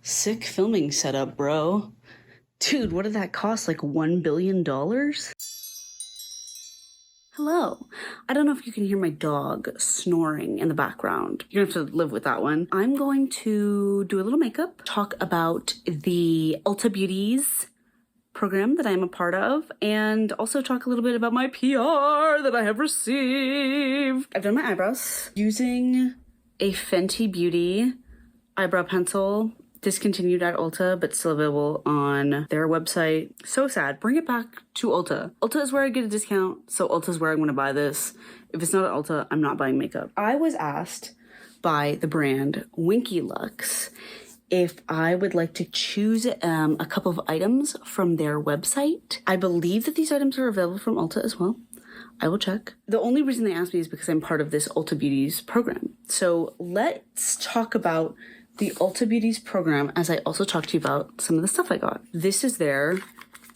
Sick filming setup, bro. Dude, what did that cost? Like $1 billion? Hello. I don't know if you can hear my dog snoring in the background. You're gonna have to live with that one. I'm going to do a little makeup, talk about the Ulta Beauties program that I'm a part of, and also talk a little bit about my PR that I have received. I've done my eyebrows using a Fenty Beauty eyebrow pencil. Discontinued at Ulta, but still available on their website. So sad. Bring it back to Ulta. Ulta is where I get a discount, so Ulta is where I'm going to buy this. If it's not at Ulta, I'm not buying makeup. I was asked by the brand Winky if I would like to choose a couple of items from their website. I believe that these items are available from Ulta as well. I will check. The only reason they asked me is because I'm part of this Ulta Beauties program. So let's talk about the Ulta Beauties program as I also talk to you about some of the stuff I got. This is their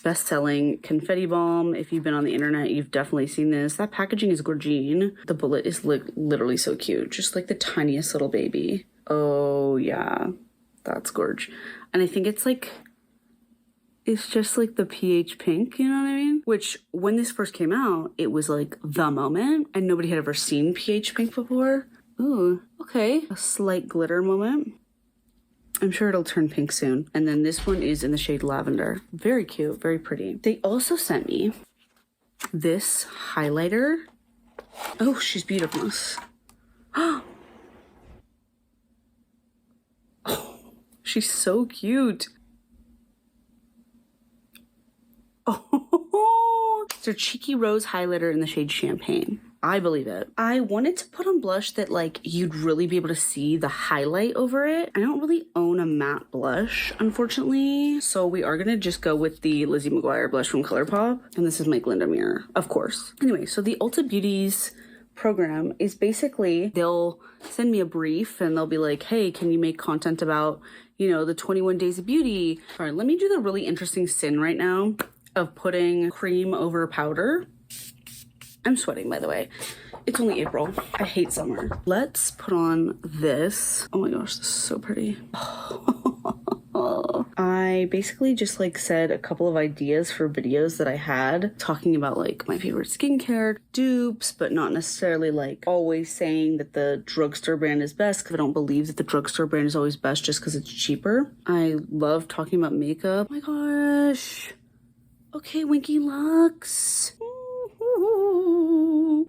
best-selling confetti balm. If you've been on the internet, you've definitely seen this. That packaging is gorgeous. The bullet is literally so cute. Just like the tiniest little baby. Oh yeah, that's gorge. And I think it's just like the pH pink, you know what I mean? Which when this first came out, it was like the moment and nobody had ever seen pH pink before. Ooh, okay. A slight glitter moment. I'm sure it'll turn pink soon. And then this one is in the shade Lavender. Very cute, very pretty. They also sent me this highlighter. Oh, she's beautiful. Oh, she's so cute. Oh, it's a cheeky rose highlighter in the shade Champagne. I believe it. I wanted to put on blush that you'd really be able to see the highlight over it. I don't really own a matte blush, unfortunately. So we are gonna just go with the Lizzie McGuire blush from ColourPop. And this is my Glinda mirror, of course. Anyway, so the Ulta Beauties program is basically, they'll send me a brief and they'll be like, hey, can you make content about, the 21 days of beauty? All right, let me do the really interesting sin right now of putting cream over powder. I'm sweating, by the way. It's only April. I hate summer. Let's put on this. Oh my gosh, this is so pretty. I basically just said a couple of ideas for videos that I had talking about my favorite skincare dupes, but not necessarily always saying that the drugstore brand is best, because I don't believe that the drugstore brand is always best just because it's cheaper. I love talking about makeup. Oh my gosh. Okay, Winky Lux.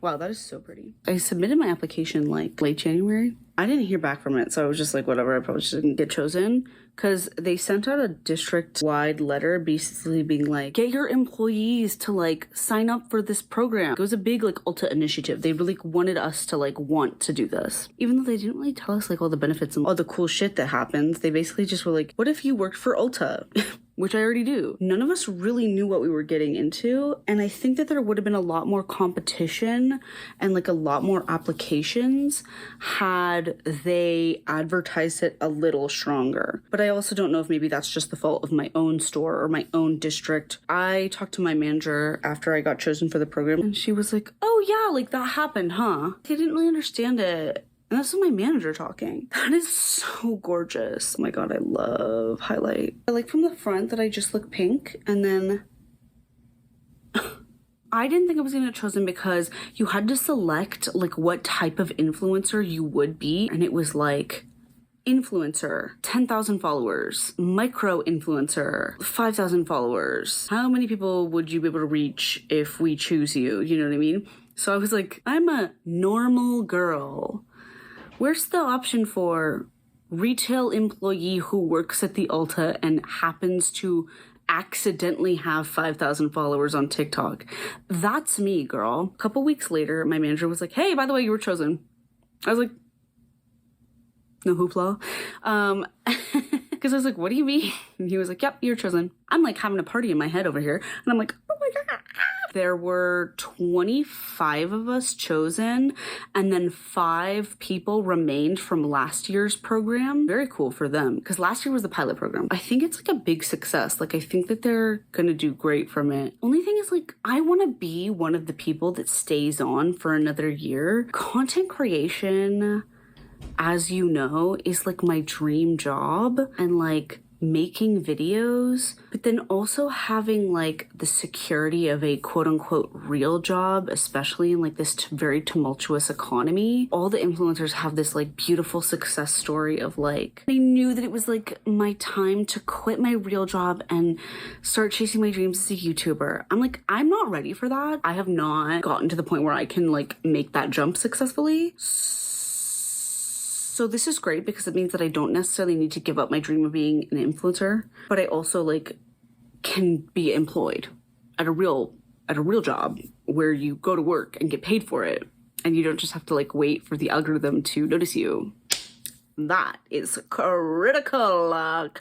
Wow, that is so pretty. I submitted my application late January. I didn't hear back from it, so I was just whatever, I probably just didn't get chosen, because they sent out a district-wide letter basically being get your employees to sign up for this program. It was a big Ulta initiative. They really wanted us to want to do this. Even though they didn't really tell us all the benefits and all the cool shit that happens, they basically just were what if you worked for Ulta? Which I already do. None of us really knew what we were getting into, and I think that there would have been a lot more competition and a lot more applications had they advertised it a little stronger. But I also don't know if maybe that's just the fault of my own store or my own district. I talked to my manager after I got chosen for the program, and she was like, oh yeah, that happened, huh? I didn't really understand it. And this is my manager talking. That is so gorgeous. Oh my god, I love highlight. I like from the front that I just look pink, and then I didn't think I was gonna get chosen because you had to select what type of influencer you would be, and it was influencer, 10,000 followers, micro influencer, 5,000 followers. How many people would you be able to reach if we choose you? You know what I mean? So I was I'm a normal girl. Where's the option for retail employee who works at the Ulta and happens to accidentally have 5,000 followers on TikTok? That's me, girl. A couple weeks later, my manager was hey, by the way, you were chosen. I was no hoopla. Because I was what do you mean? And he was yep, you're chosen. I'm having a party in my head over here. And I'm oh my god. There were 25 of us chosen, and then 5 people remained from last year's program. Very cool for them, because last year was the pilot program. I think it's a big success. I think that they're gonna do great from it. Only thing is I want to be one of the people that stays on for another year. Content creation as you know, is like my dream job, and like making videos, but then also having like the security of a quote unquote real job, especially in like this very tumultuous economy. All the influencers have this like beautiful success story of like, I knew that it was like my time to quit my real job and start chasing my dreams as a YouTuber. I'm like, I'm not ready for that. I have not gotten to the point where I can like make that jump successfully. So this is great because it means that I don't necessarily need to give up my dream of being an influencer, but I also like can be employed at a real job where you go to work and get paid for it, and you don't just have to like wait for the algorithm to notice you. That is crucial. I've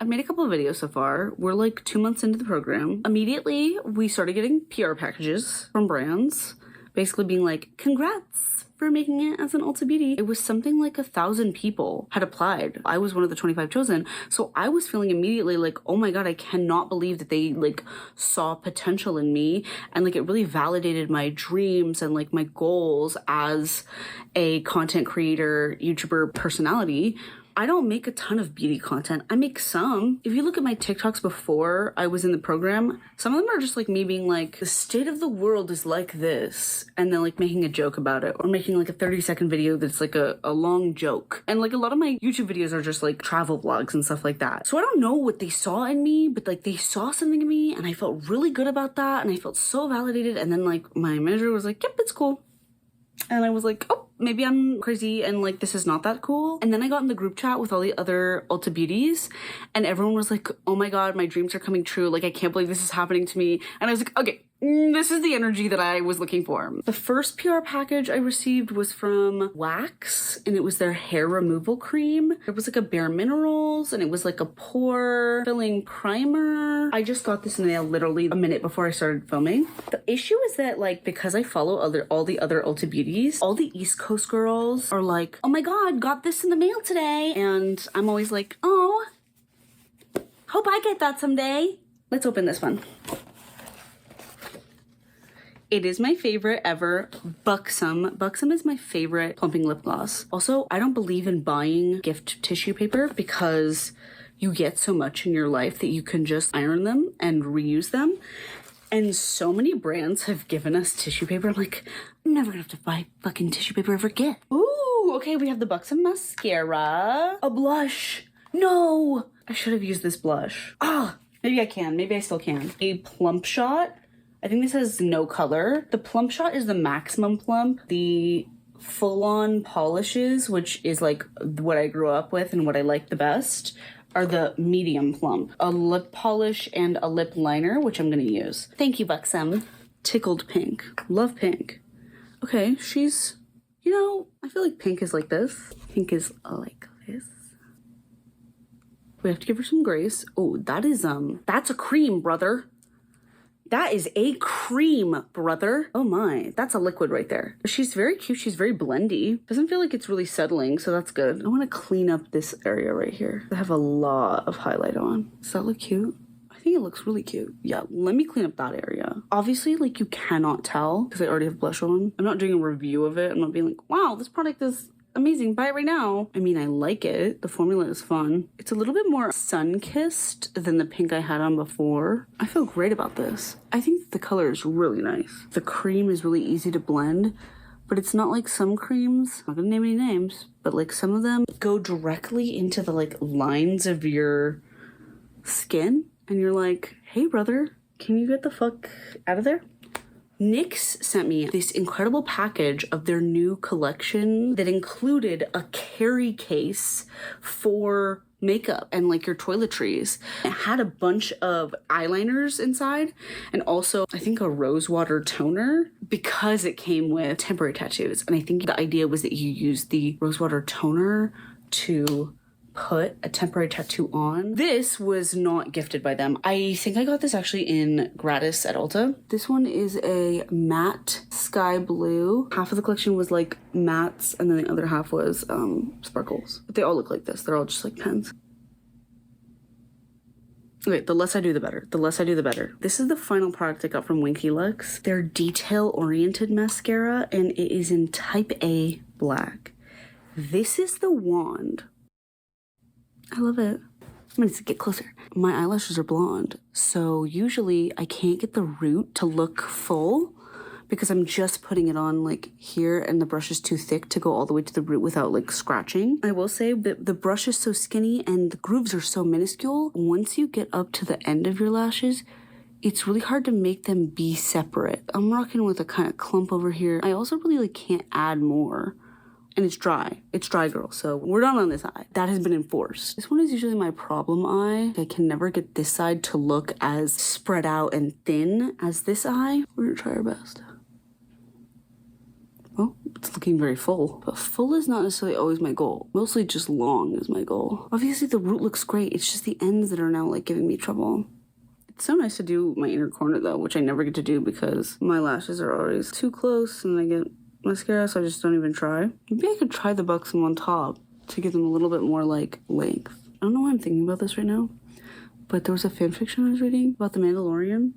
made a couple of videos so far. We're like 2 months into the program. Immediately, we started getting PR packages from brands, basically being like, congrats for making it as an Ulta Beauty. It was something like 1,000 people had applied. I was one of the 25 chosen. So I was feeling immediately like, oh my God, I cannot believe that they like saw potential in me. And like, it really validated my dreams and like my goals as a content creator, YouTuber personality. I don't make a ton of beauty content. I make some. If you look at my TikToks before I was in the program, some of them are just like me being like, the state of the world is like this, and then like making a joke about it, or making like a 30-second video that's like a long joke. And like a lot of my YouTube videos are just like travel vlogs and stuff like that. So I don't know what they saw in me, but like they saw something in me and I felt really good about that, and I felt so validated. And then like my manager was like, yep, it's cool. And I was like, oh, maybe I'm crazy and like this is not that cool. And then I got in the group chat with all the other Ulta Beauties, and everyone was like, oh my God, my dreams are coming true. Like, I can't believe this is happening to me. And I was like, okay, this is the energy that I was looking for. The first PR package I received was from Wakse, and it was their hair removal cream. It was like a Bare Minerals, and it was like a pore filling primer. I just got this in the mail literally a minute before I started filming. The issue is that like, because I follow all the other Ulta Beauties, all the East Coast girls are like, oh my God, got this in the mail today. And I'm always like, oh, hope I get that someday. Let's open this one. It is my favorite ever, Buxom. Buxom is my favorite plumping lip gloss. Also, I don't believe in buying gift tissue paper because you get so much in your life that you can just iron them and reuse them. And so many brands have given us tissue paper. I'm like, I'm never gonna have to buy fucking tissue paper ever again. Ooh, okay, we have the Buxom mascara. A blush. No, I should have used this blush. Ah, maybe I can, maybe I still can. A plump shot. I think this has no color. The plump shot is the maximum plump. The full-on polishes, which is like what I grew up with and what I like the best, are the medium plump. A lip polish and a lip liner, which I'm gonna use. Thank you, Buxom. Tickled pink. Love pink. Okay, she's, you know, I feel like pink is like this. Pink is like this. We have to give her some grace. Oh, that is, that's a cream, brother. That is a cream, brother. Oh my, that's a liquid right there. She's very cute. She's very blendy. Doesn't feel like it's really settling, so that's good. I want to clean up this area right here. I have a lot of highlight on. Does that look cute? I think it looks really cute. Yeah, let me clean up that area. Obviously, like, you cannot tell because I already have blush on. I'm not doing a review of it. I'm not being like, wow, this product is amazing, buy it right now. I mean, I like it. The formula is fun. It's a little bit more sun-kissed than the pink I had on before. I feel great about this. I think the color is really nice. The cream is really easy to blend, but it's not like some creams, I'm not gonna name any names, but like some of them go directly into the like lines of your skin, and you're like, hey brother, can you get the fuck out of there? NYX sent me this incredible package of their new collection that included a carry case for makeup and like your toiletries. It had a bunch of eyeliners inside, and also I think a rosewater toner because it came with temporary tattoos. And I think the idea was that you use the rosewater toner to put a temporary tattoo on. This was not gifted by them. I think I got this actually in gratis at Ulta. This one is a matte sky blue. Half of the collection was like mattes, and then the other half was sparkles. But they all look like this. They're all just like pens. Okay, the less I do, the better. The less I do, the better. This is the final product I got from Winky Lux. Their detail-oriented mascara, and it is in type A black. This is the wand. I love it. I'm gonna get closer. My eyelashes are blonde, so usually I can't get the root to look full because I'm just putting it on like here and the brush is too thick to go all the way to the root without like scratching. I will say that the brush is so skinny and the grooves are so minuscule. Once you get up to the end of your lashes, it's really hard to make them be separate. I'm rocking with a kind of clump over here. I also really like can't add more. And it's dry. It's dry, girl. So we're done on this eye. That has been enforced. This one is usually my problem eye. I can never get this side to look as spread out and thin as this eye. We're gonna try our best. Well, it's looking very full, but full is not necessarily always my goal. Mostly just long is my goal. Obviously the root looks great. It's just the ends that are now like giving me trouble. It's so nice to do my inner corner though, which I never get to do because my lashes are always too close and I get mascara, so I just don't even try. Maybe I could try the buxom on top to give them a little bit more like length. I don't know why I'm thinking about this right now, but there was a fan fiction I was reading about the Mandalorian,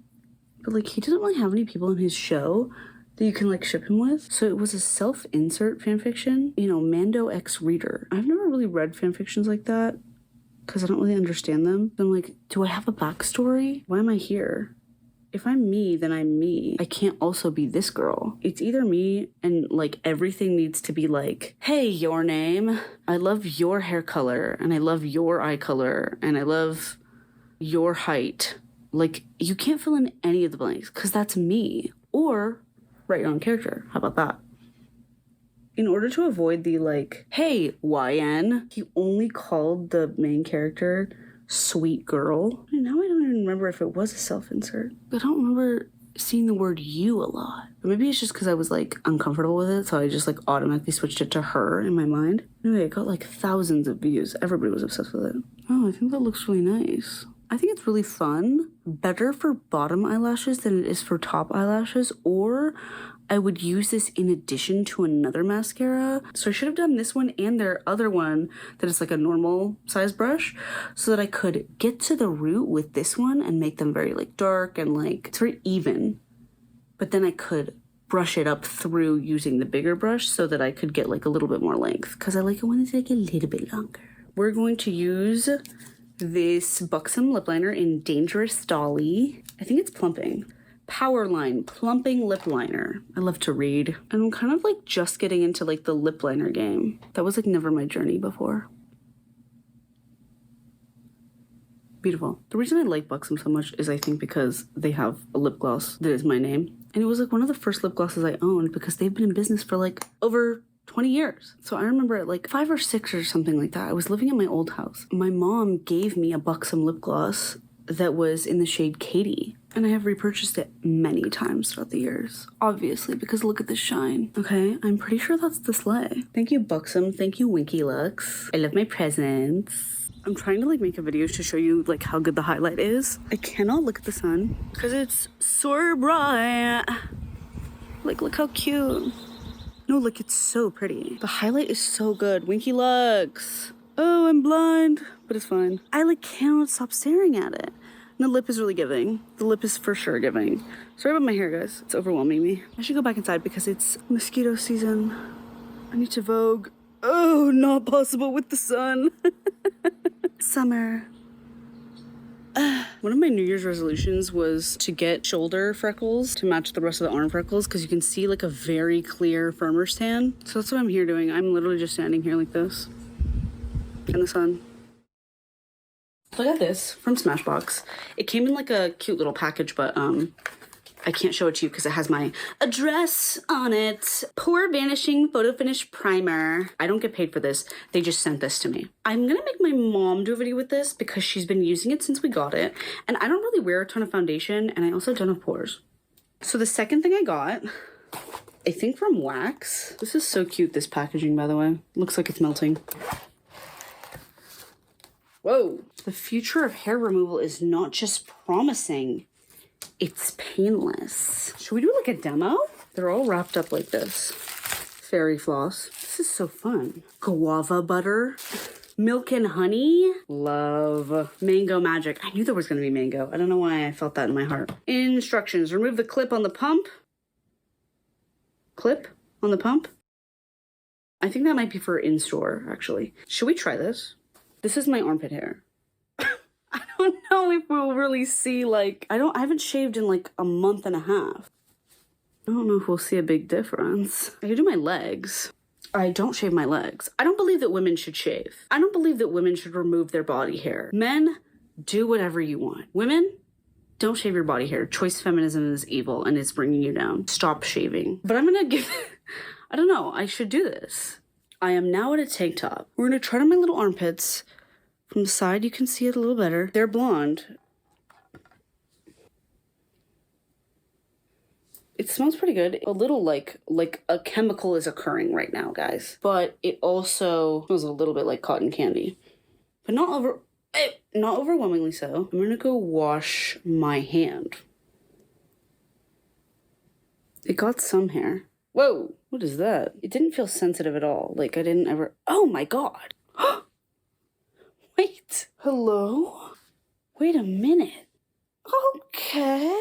but like he doesn't really have any people in his show that you can like ship him with. So it was a self-insert fan fiction, you know, Mando X Reader. I've never really read fan fictions like that because I don't really understand them. I'm like, do I have a backstory? Why am I here? If I'm me, then I'm me. I can't also be this girl. It's either me and like everything needs to be like, hey, your name. I love your hair color and I love your eye color and I love your height. Like you can't fill in any of the blanks because that's me. Or write your own character. How about that? In order to avoid the like, hey, YN, he only called the main character sweet girl. And now I don't even remember if it was a self-insert. I don't remember seeing the word you a lot. Or maybe it's just because I was like uncomfortable with it, so I just like automatically switched it to her in my mind. Anyway, it got like thousands of views. Everybody was obsessed with it. Oh, I think that looks really nice. I think it's really fun. Better for bottom eyelashes than it is for top eyelashes, or I would use this in addition to another mascara. So I should have done this one and their other one that is like a normal size brush so that I could get to the root with this one and make them very like dark and like, it's very even. But then I could brush it up through using the bigger brush so that I could get like a little bit more length because I like it when it's like a little bit longer. We're going to use this buxom lip liner in Dangerous Dolly. I think it's plumping. Powerline Plumping Lip Liner. I love to read. And I'm kind of like just getting into like the lip liner game. That was like never my journey before. Beautiful. The reason I like Buxom so much is I think because they have a lip gloss that is my name. And it was like one of the first lip glosses I owned because they've been in business for like over 20 years. So I remember at like 5 or 6 or something like that. I was living in my old house. My mom gave me a Buxom lip gloss that was in the shade Katie. And I have repurchased it many times throughout the years. Obviously, because look at this shine. Okay, I'm pretty sure that's the sleigh. Thank you, Buxom. Thank you, Winky Looks. I love my presents. I'm trying to like make a video to show you like how good the highlight is. I cannot look at the sun because it's so bright. Like, look how cute. No, look, it's so pretty. The highlight is so good. Winky Looks. Oh, I'm blind, but it's fine. I like cannot stop staring at it. And the lip is really giving. The lip is for sure giving. Sorry about my hair, guys. It's overwhelming me. I should go back inside because it's mosquito season. I need to Vogue. Oh, not possible with the sun. Summer. One of my New Year's resolutions was to get shoulder freckles to match the rest of the arm freckles because you can see like a very clear, firmer tan. So that's what I'm here doing. I'm literally just standing here like this in the sun. So I got this from Smashbox. It came in like a cute little package, but I can't show it to you because it has my address on it. Pore Vanishing Photo Finish Primer. I don't get paid for this. They just sent this to me. I'm gonna make my mom do a video with this because she's been using it since we got it. And I don't really wear a ton of foundation and I also don't have pores. So the second thing I got, I think from Wakse. This is so cute, this packaging, by the way. Looks like it's melting. Whoa. The future of hair removal is not just promising, it's painless. Should we do like a demo? They're all wrapped up like this. Fairy floss. This is so fun. Guava butter. Milk and honey. Love. Mango magic. I knew there was gonna be mango. I don't know why I felt that in my heart. Instructions. Remove the clip on the pump. Clip on the pump. I think that might be for in-store, actually. Should we try this? This is my armpit hair. I don't know if we'll really see, like, I haven't shaved in like a month and a half. I don't know if we'll see a big difference. I can do my legs. I don't shave my legs. I don't believe that women should shave. I don't believe that women should remove their body hair. Men, do whatever you want. Women, don't shave your body hair. Choice feminism is evil and it's bringing you down. Stop shaving. But I'm gonna give, I don't know, I should do this. I am now in a tank top. We're gonna try on my little armpits. From the side, you can see it a little better. They're blonde. It smells pretty good. A little like a chemical is occurring right now, guys. But it also smells a little bit like cotton candy. But not overwhelmingly so. I'm gonna go wash my hand. It got some hair. Whoa, what is that? It didn't feel sensitive at all. Like I didn't ever, oh my God. Wait, hello? Wait a minute. Okay.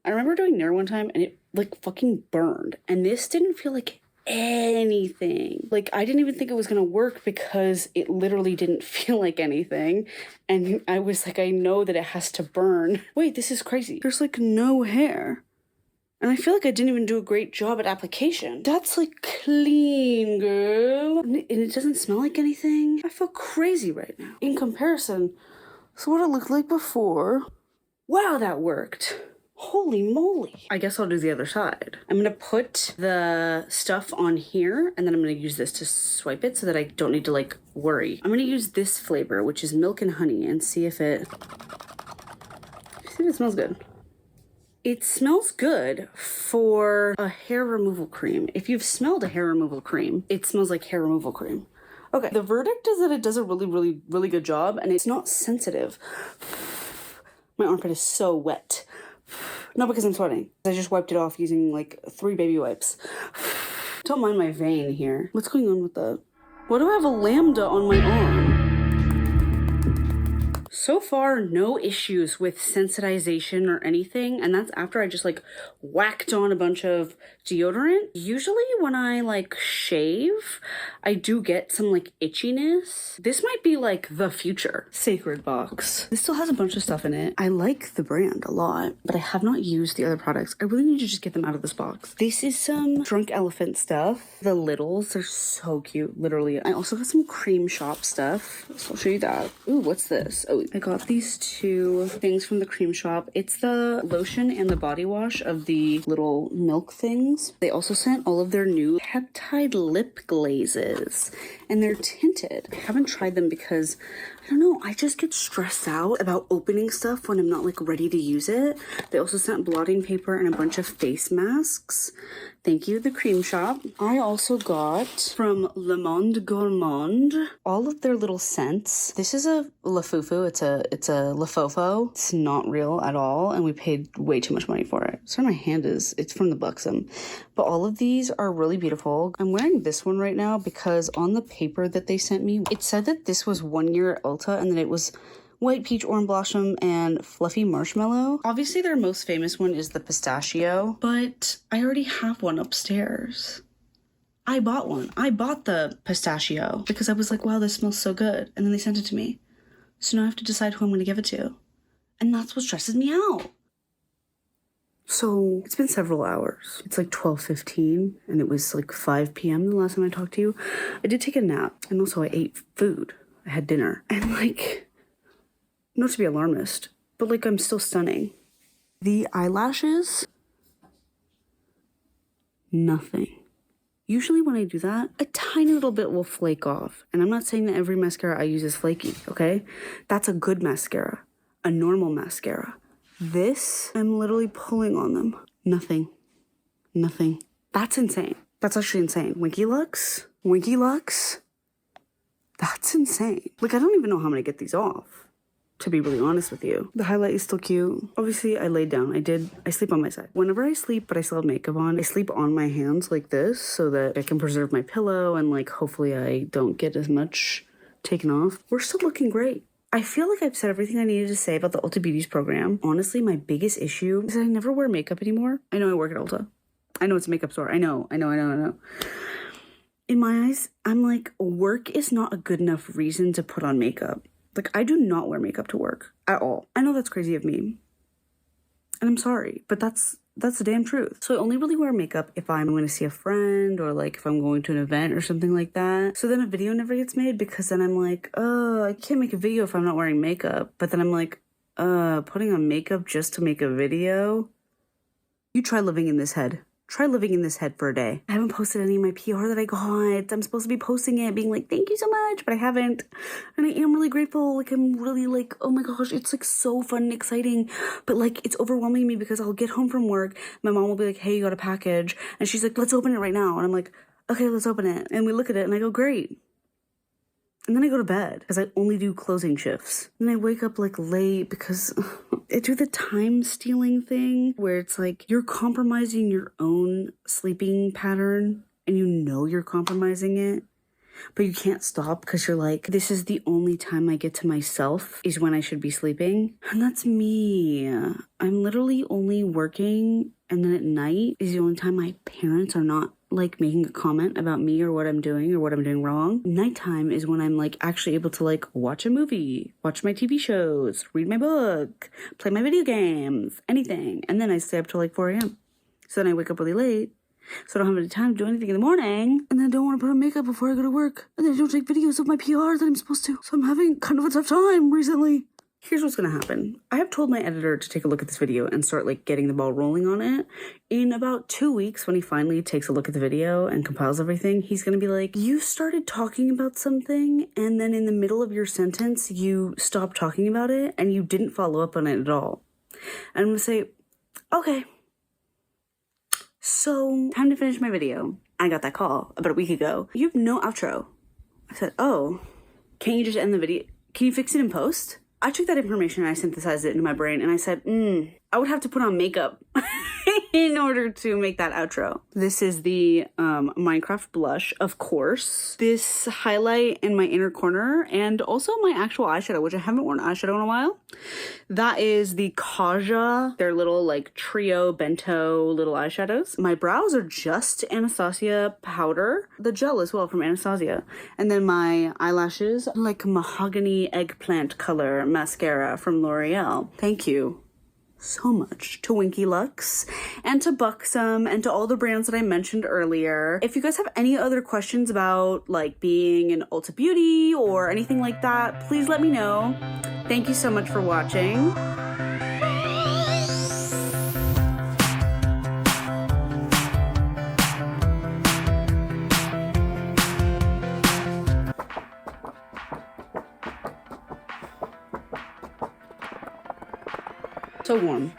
I remember doing nair one time and it like fucking burned. And this didn't feel like anything. Like I didn't even think it was gonna work because it literally didn't feel like anything. And I was like, I know that it has to burn. Wait, this is crazy. There's like no hair. And I feel like I didn't even do a great job at application. That's like clean, girl. And it doesn't smell like anything. I feel crazy right now. In comparison, so what it looked like before. Wow, that worked. Holy moly. I guess I'll do the other side. I'm gonna put the stuff on here and then I'm gonna use this to swipe it so that I don't need to like worry. I'm gonna use this flavor, which is milk and honey, and see if it smells good. It smells good for a hair removal cream. If you've smelled a hair removal cream, it smells like hair removal cream. Okay, the verdict is that it does a really good job and it's not sensitive. My armpit is so wet. Not because I'm sweating. I just wiped it off using like 3 baby wipes. Don't mind my vein here. What's going on with that? Why do I have a lambda on my arm? So far, no issues with sensitization or anything, and that's after I just like whacked on a bunch of deodorant. Usually when I like shave, I do get some like itchiness. This might be like the future. Sacred box. This still has a bunch of stuff in it. I like the brand a lot, but I have not used the other products. I really need to just get them out of this box. This is some Drunk Elephant stuff. The littles, they're so cute, literally. I also got some Cream Shop stuff, so I'll show you that. Ooh, what's this? Oh, I got these 2 things from the Cream Shop. It's the lotion and the body wash of the little milk things. They also sent all of their new peptide lip glazes, and they're tinted. I haven't tried them because, I don't know, I just get stressed out about opening stuff when I'm not like ready to use it. They also sent blotting paper and a bunch of face masks. Thank you, the Cream Shop. I also got from Le Monde Gourmand all of their little scents. This is a Lafufu. It's a Lafofo. It's not real at all, and we paid way too much money for it. So my hand is, it's from the buxom. But all of these are really beautiful. I'm wearing this one right now because on the paper that they sent me, it said that this was 1 year at Ulta and that it was white peach, orange blossom, and fluffy marshmallow. Obviously, their most famous one is the pistachio, but I already have one upstairs. I bought one. I bought the pistachio because I was like, wow, this smells so good. And then they sent it to me. So now I have to decide who I'm going to give it to. And that's what stresses me out. So it's been several hours. It's like 12:15 and it was like 5 p.m. the last time I talked to you. I did take a nap and also I ate food. I had dinner and like, not to be alarmist, but like I'm still stunning. The eyelashes, nothing. Usually when I do that, a tiny little bit will flake off. And I'm not saying that every mascara I use is flaky, okay? That's a good mascara, a normal mascara. This, I'm literally pulling on them. Nothing. Nothing. That's insane. That's actually insane. Winky Lux? Winky Lux? That's insane. Like, I don't even know how I'm gonna get these off, to be really honest with you. The highlight is still cute. Obviously, I laid down. I sleep on my side. Whenever I sleep, but I still have makeup on, I sleep on my hands like this so that I can preserve my pillow and like, hopefully I don't get as much taken off. We're still looking great. I feel like I've said everything I needed to say about the Ulta Beauties program. Honestly, my biggest issue is that I never wear makeup anymore. I know I work at Ulta. I know it's a makeup store. I know. In my eyes, I'm like, work is not a good enough reason to put on makeup. Like, I do not wear makeup to work at all. I know that's crazy of me. And I'm sorry, but that's the damn truth. So I only really wear makeup if I'm going to see a friend or like if I'm going to an event or something like that. So then a video never gets made because then I'm like, oh, I can't make a video if I'm not wearing makeup. But then I'm like, putting on makeup just to make a video? You try living in this head. Try living in this head for a day. I haven't posted any of my PR that I got. I'm supposed to be posting it, being like, thank you so much, but I haven't. And I am really grateful. Like, I'm really like, oh my gosh, it's like so fun and exciting. But like, it's overwhelming me because I'll get home from work. My mom will be like, hey, you got a package. And she's like, let's open it right now. And I'm like, okay, let's open it. And we look at it and I go, great. And then I go to bed because I only do closing shifts. And I wake up like late because I do the time stealing thing where it's like you're compromising your own sleeping pattern and you know you're compromising it, but you can't stop because you're like, this is the only time I get to myself is when I should be sleeping. And that's me. I'm literally only working, and then at night is the only time my parents are not like making a comment about me or what I'm doing wrong. Nighttime is when I'm like actually able to like watch a movie, watch my TV shows, read my book, play my video games, anything. And then I stay up till like 4 a.m. So then I wake up really late. So I don't have any time to do anything in the morning. And then I don't want to put on makeup before I go to work. And then I don't take videos of my PR that I'm supposed to. So I'm having kind of a tough time recently. Here's what's going to happen. I have told my editor to take a look at this video and start like getting the ball rolling on it. In about 2 weeks, when he finally takes a look at the video and compiles everything, he's going to be like, you started talking about something and then in the middle of your sentence, you stopped talking about it and you didn't follow up on it at all. And I'm going to say, okay. So, time to finish my video. I got that call about a week ago. You have no outro. I said, oh, can't you just end the video? Can you fix it in post? I took that information and I synthesized it into my brain and I said, I would have to put on makeup in order to make that outro. This is the Minecraft blush, of course. This highlight in my inner corner and also my actual eyeshadow, which I haven't worn eyeshadow in a while. That is the Kaja, their little like trio bento little eyeshadows. My brows are just Anastasia powder. The gel as well from Anastasia. And then my eyelashes, like mahogany eggplant color mascara from L'Oreal. Thank you so much to Winky Lux and to Buxom and to all the brands that I mentioned earlier. If you guys have any other questions about like being an Ulta Beauty or anything like that, please let me know. Thank you so much for watching. So warm.